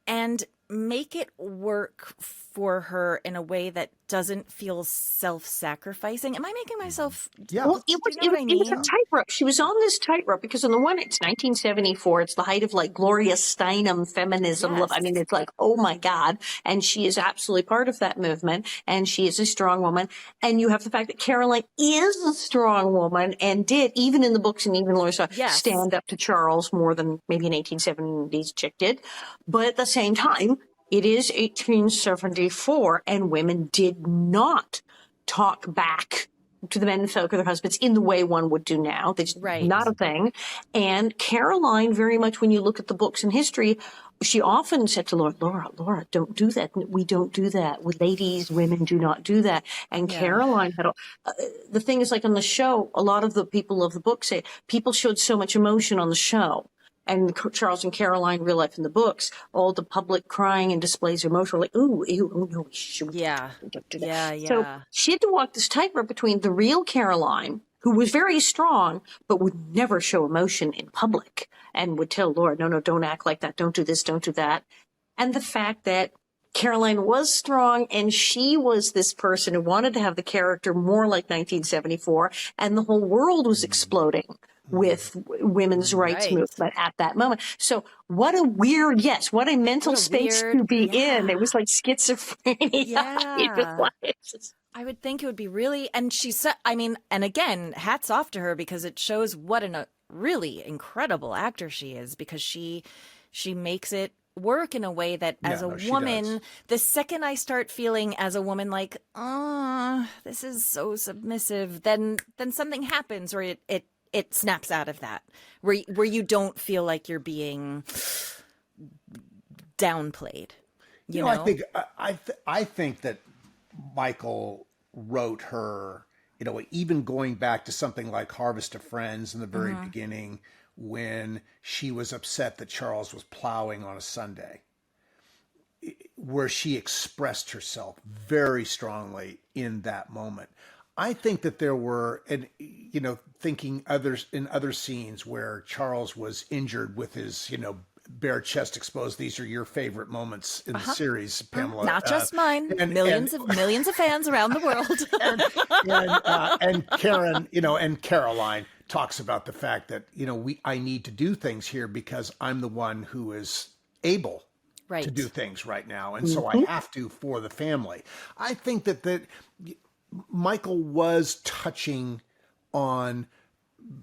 and make it work for her in a way that doesn't feel self-sacrificing. Am I making myself? Yeah. Well, it was a tightrope. She was on this tightrope because on the one, it's 1974. It's the height of like Gloria Steinem feminism. Yes. I mean, it's like, oh my God. And she is absolutely part of that movement. And she is a strong woman. And you have the fact that Caroline is a strong woman and did, even in the books and even Laura, stand up to Charles more than maybe an 1870s chick did. But at the same time, it is 1874, and women did not talk back to the men folk or their husbands in the way one would do now. That's not a thing. And Caroline, very much, when you look at the books in history, she often said to Laura, don't do that. We don't do that. With ladies, women do not do that. And Caroline had the thing is, like on the show, a lot of the people of the book say people showed so much emotion on the show. And Charles and Caroline, real life in the books, all the public crying and displays of emotion, like, ooh, no, we should. Don't do that. Yeah. So she had to walk this tightrope between the real Caroline, who was very strong, but would never show emotion in public and would tell Laura, no, don't act like that. Don't do this. Don't do that. And the fact that Caroline was strong, and she was this person who wanted to have the character more like 1974, and the whole world was exploding with women's rights movement at that moment. So what a mental space to be in. It was like schizophrenia. Yeah. I would think it would be really, and she said, and again, hats off to her, because it shows what an really incredible actor she is, because she makes it work in a way that as a woman, the second I start feeling as a woman like, oh, this is so submissive, then something happens where it snaps out of that, where you don't feel like you're being downplayed. You know? I think that Michael wrote her, even going back to something like Harvest of Friends in the very beginning, when she was upset that Charles was plowing on a Sunday, where she expressed herself very strongly in that moment. I think that there were, and thinking in other scenes where Charles was injured with his, bare chest exposed. These are your favorite moments in the series, Pamela. Not just mine. Millions of fans around the world. and Karen, and Caroline talks about the fact that I need to do things here because I'm the one who is able to do things right now, and so I have to for the family. I think that Michael was touching on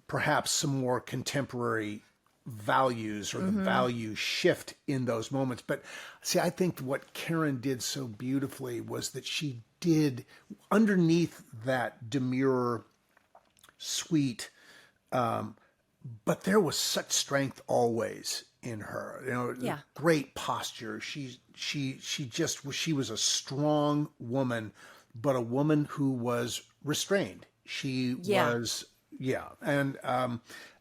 perhaps some more contemporary values or the value shift in those moments. But see, I think what Karen did so beautifully was that she did, underneath that demure, sweet, but there was such strength always in her, great posture. She was a strong woman, but a woman who was restrained. She was, and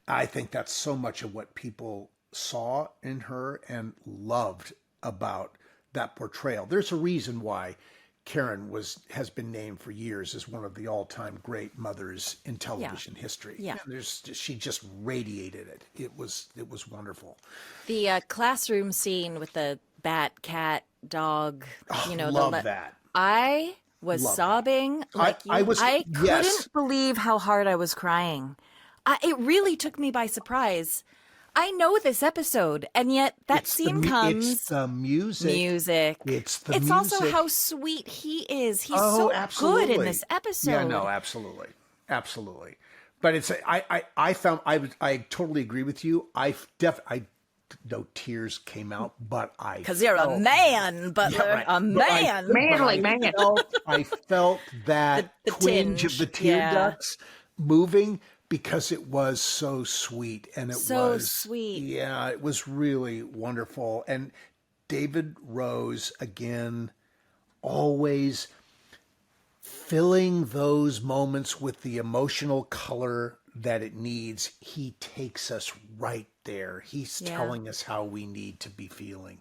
I think that's so much of what people saw in her and loved about that portrayal. There's a reason why Karen has been named for years as one of the all-time great mothers in television history. Yeah, she just radiated it. It was wonderful. The classroom scene with the bat, cat, dog. Love that. I was sobbing like you. I couldn't believe how hard I was crying. It really took me by surprise. I know this episode, and yet that scene comes. It's the music. It's also how sweet he is. He's so good in this episode. Yeah, no, absolutely. But I totally agree with you. No tears came out, but because you're a man, Butler, manly man. I felt that the twinge of the tear ducts moving because it was so sweet, and it was sweet. Yeah, it was really wonderful. And David Rose again, always filling those moments with the emotional color that it needs. He takes us right there. He's telling us how we need to be feeling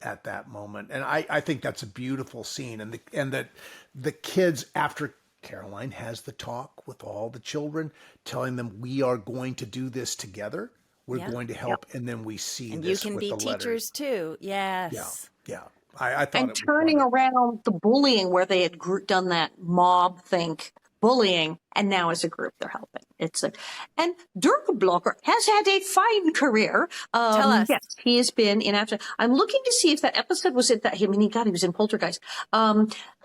at that moment. And I think that's a beautiful scene. And that the kids, after Caroline has the talk with all the children, telling them we are going to do this together. We're going to help. And then we see and this you can with be the teachers too. Yes. Yeah. I thought and turning around the bullying where they had done that mob think bullying, and now as a group they're helping. And Dirk Blocker has had a fine career. Tell us. Yes, he has been in after. I'm looking to see if that episode was it that him. And he was in Poltergeist.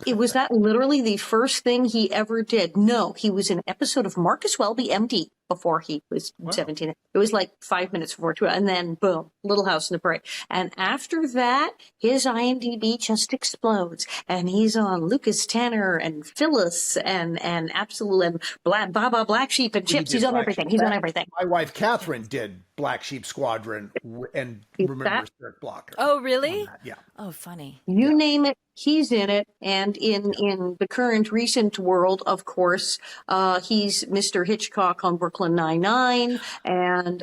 It was that literally the first thing he ever did. No, he was in an episode of Marcus Welby, MD, before he was 17. It was like 5 minutes before 2, and then boom, Little House on the Prairie. And after that, his IMDb just explodes, and he's on Lucas Tanner and Phyllis and Absolute and Baba Black Sheep and Chips. He's on everything. He's on everything. My wife Catherine did Black Sheep Squadron and remembers Dirk Blocker. Oh, really? Yeah. Oh, funny. You name it, he's in it. And in the current recent world, of course, he's Mr. Hitchcock on Brooklyn Nine-Nine, and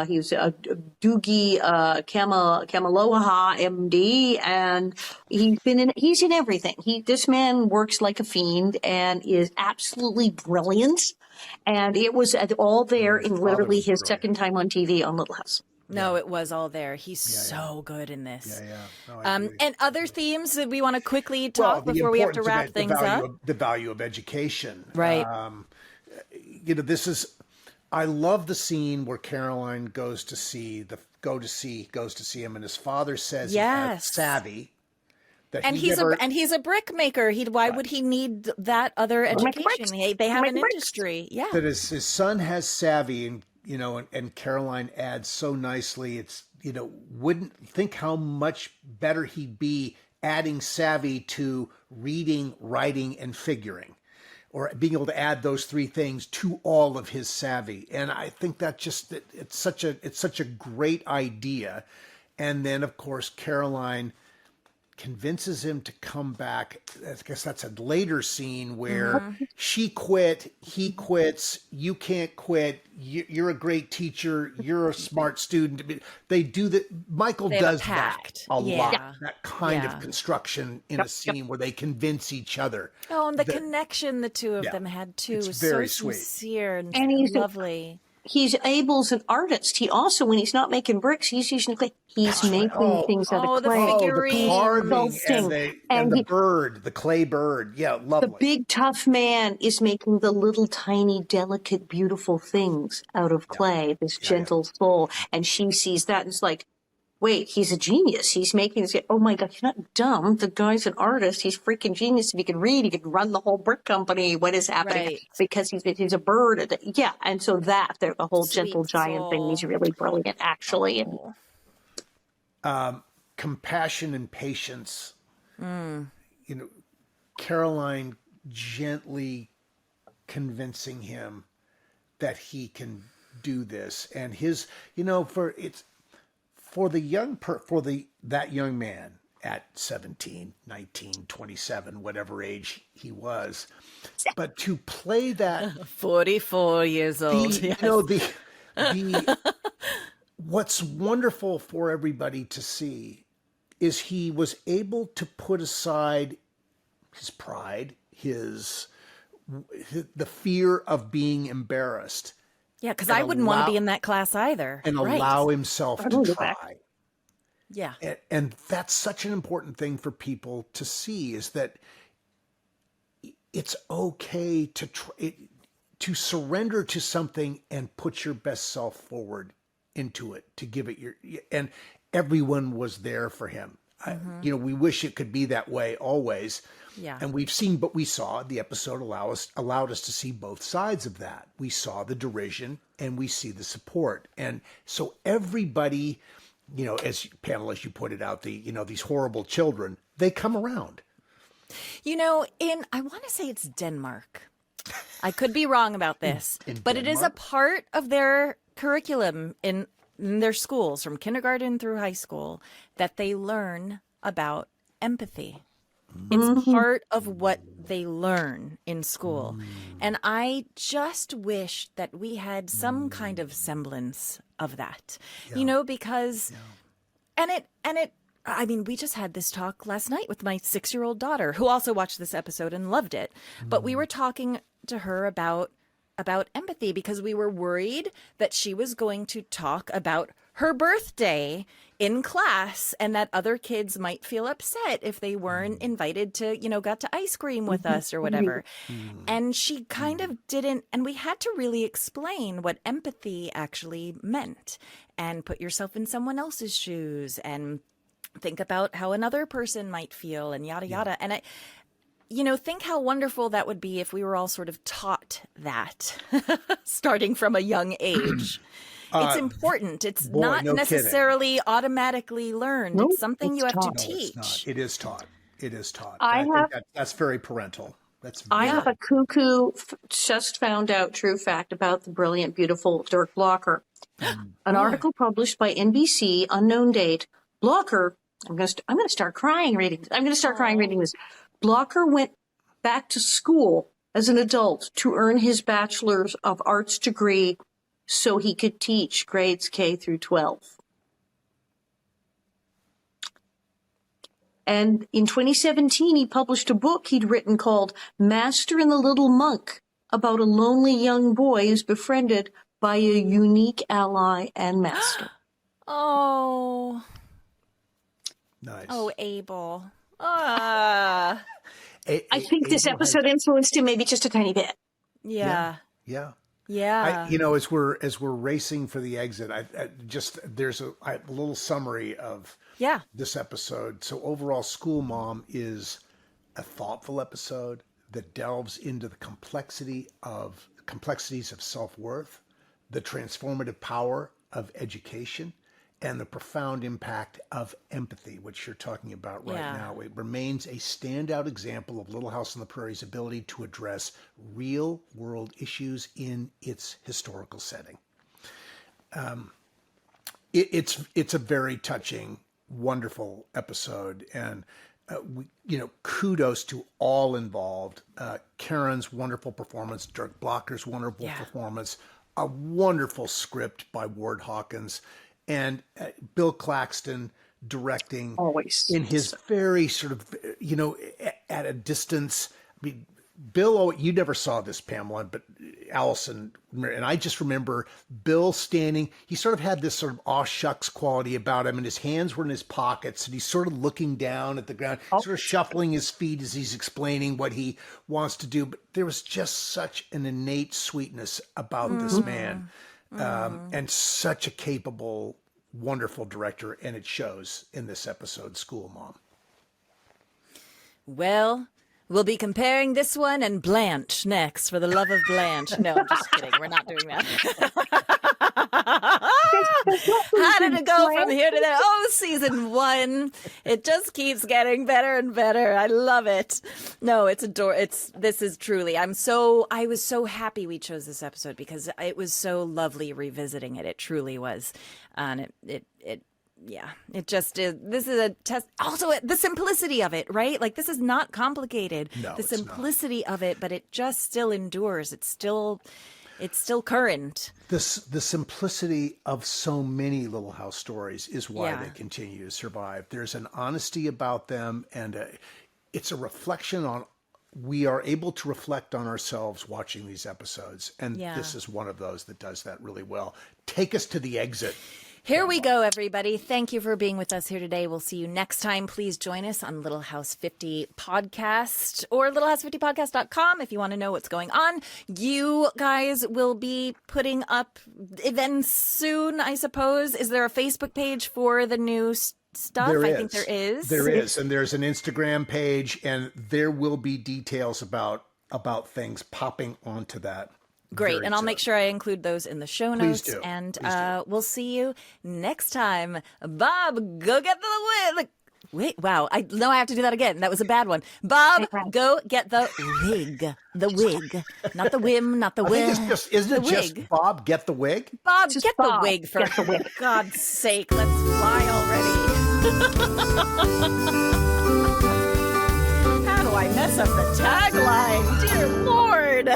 he's Doogie Kamaloha, MD, and he's in everything. This man works like a fiend and is absolutely brilliant. And it was all there in literally his second time on TV on Little House. No, it was all there. He's so good in this. No, and other themes that we want to quickly talk before we have to wrap things up. The value of education. Right. I love the scene where Caroline goes to see him, and his father says he had savvy. He's a brick maker. Why would he need that other education? They have an industry. Yeah. That his son has savvy, and and Caroline adds so nicely. It's, wouldn't think how much better he'd be adding savvy to reading, writing, and figuring, or being able to add those three things to all of his savvy. And I think it's such a great idea. And then of course, Caroline convinces him to come back. I guess that's a later scene where she quit, he quits, you can't quit, you're a great teacher, you're a smart student. They do that. Michael does that a lot, that kind of construction in a scene where they convince each other. Oh, and the connection the two of them had too was very so sweet. sincere and he's lovely. He's able as an artist. He also, when he's not making bricks, he's using clay. He's making things out of clay. The carving and the bird, the clay bird. Yeah, lovely. The big tough man is making the little tiny, delicate, beautiful things out of clay, this gentle soul. And she sees that and is like, wait, he's a genius. He's making this. Oh my God, you're not dumb. The guy's an artist. He's freaking genius. If he could read, he could run the whole brick company. What is happening? Right. Because he's a bird. Yeah. And so the whole gentle giant thing is really brilliant, actually. Compassion and patience. Caroline gently convincing him that he can do this, and his, for that young man at 17, 19, 27, whatever age he was, but to play that 44 years old. What's wonderful for everybody to see is he was able to put aside his pride, the fear of being embarrassed. Yeah, because I wouldn't want to be in that class either. And allow himself to try. Yeah. And that's such an important thing for people to see, is that it's okay to to surrender to something and put your best self forward into it, to give it and everyone was there for him. We wish it could be that way always. Yeah. And we saw the episode allowed us to see both sides of that. We saw the derision and we see the support. And so everybody, as Pamela, as you pointed out, these horrible children, they come around. I want to say it's Denmark. I could be wrong about this, but it is a part of their curriculum in their schools from kindergarten through high school that they learn about empathy. It's part of what they learn in school. And I just wish that we had some kind of semblance of that, because, we just had this talk last night with my 6-year-old daughter, who also watched this episode and loved it. But we were talking to her about empathy because we were worried that she was going to talk about her birthday in class and that other kids might feel upset if they weren't invited to, got to ice cream with us or whatever. And she kind of didn't. And we had to really explain what empathy actually meant and put yourself in someone else's shoes and think about how another person might feel and yada, yada. And think how wonderful that would be if we were all sort of taught that starting from a young age. It's important. It's not necessarily automatically learned. It's something you have to teach. It is taught. It is taught. I think that's very parental. I have a cuckoo, just found out true fact about the brilliant, beautiful Dirk Blocker. An article published by NBC, unknown date. Blocker, I'm going to start crying reading. I'm going to start crying reading this. Blocker went back to school as an adult to earn his Bachelor's of Arts degree so he could teach grades K through 12. And in 2017, he published a book he'd written called Master and the Little Monk, about a lonely young boy who's befriended by a unique ally and master. Oh. Nice. Oh, Abel. I think this episode influenced him maybe just a tiny bit. Yeah. Yeah. Yeah. As we're racing for the exit, there's a little summary of this episode. So overall, School Mom is a thoughtful episode that delves into the complexities of self-worth, the transformative power of education, and the profound impact of empathy, which you're talking about right now. It remains a standout example of Little House on the Prairie's ability to address real world issues in its historical setting. It's a very touching, wonderful episode, and kudos to all involved. Karen's wonderful performance, Dirk Blocker's wonderful performance, a wonderful script by Ward Hawkins, and Bill Claxton directing Always in his very sort of, at a distance. I mean, Bill, you never saw this, Pamela, but Alison, and I just remember Bill standing, he sort of had this sort of aw shucks quality about him, and his hands were in his pockets, and he's sort of looking down at the ground, sort of shuffling his feet as he's explaining what he wants to do. But there was just such an innate sweetness about this man, and such a capable, wonderful director, and it shows in this episode, School Mom. Well, we'll be comparing this one and Blanche next, for the love of Blanche. No, I'm just kidding. We're not doing that. How did it go from here to there? Oh, season 1. It just keeps getting better and better. I love it. No, this is truly, I was so happy we chose this episode because it was so lovely revisiting it. It truly was. And it just is. This is a test. Also, the simplicity of it, right? Like, this is not complicated. No, the simplicity of it, but it just still endures. It's still current. The simplicity of so many Little House stories is why they continue to survive. There's an honesty about them, and it's a reflection on. We are able to reflect on ourselves watching these episodes, and this is one of those that does that really well. Take us to the exit. Here we go, everybody. Thank you for being with us here today. We'll see you next time. Please join us on Little House 50 Podcast or littlehouse50podcast.com if you want to know what's going on. You guys will be putting up events soon, I suppose. Is there a Facebook page for the new stuff? I think there is. There is, and there's an Instagram page, and there will be details about things popping onto that. Great. And I'll make sure I include those in the show notes. Please do. And we'll see you next time. Bob, go get the wig. Wait, wow. I have to do that again. That was a bad one. Bob, go get the wig. The wig. Not the whim, not the wig. Isn't it just Bob, get the wig? Bob, get the wig for God's sake. Let's fly already. How do I mess up the tagline? Dear Lord.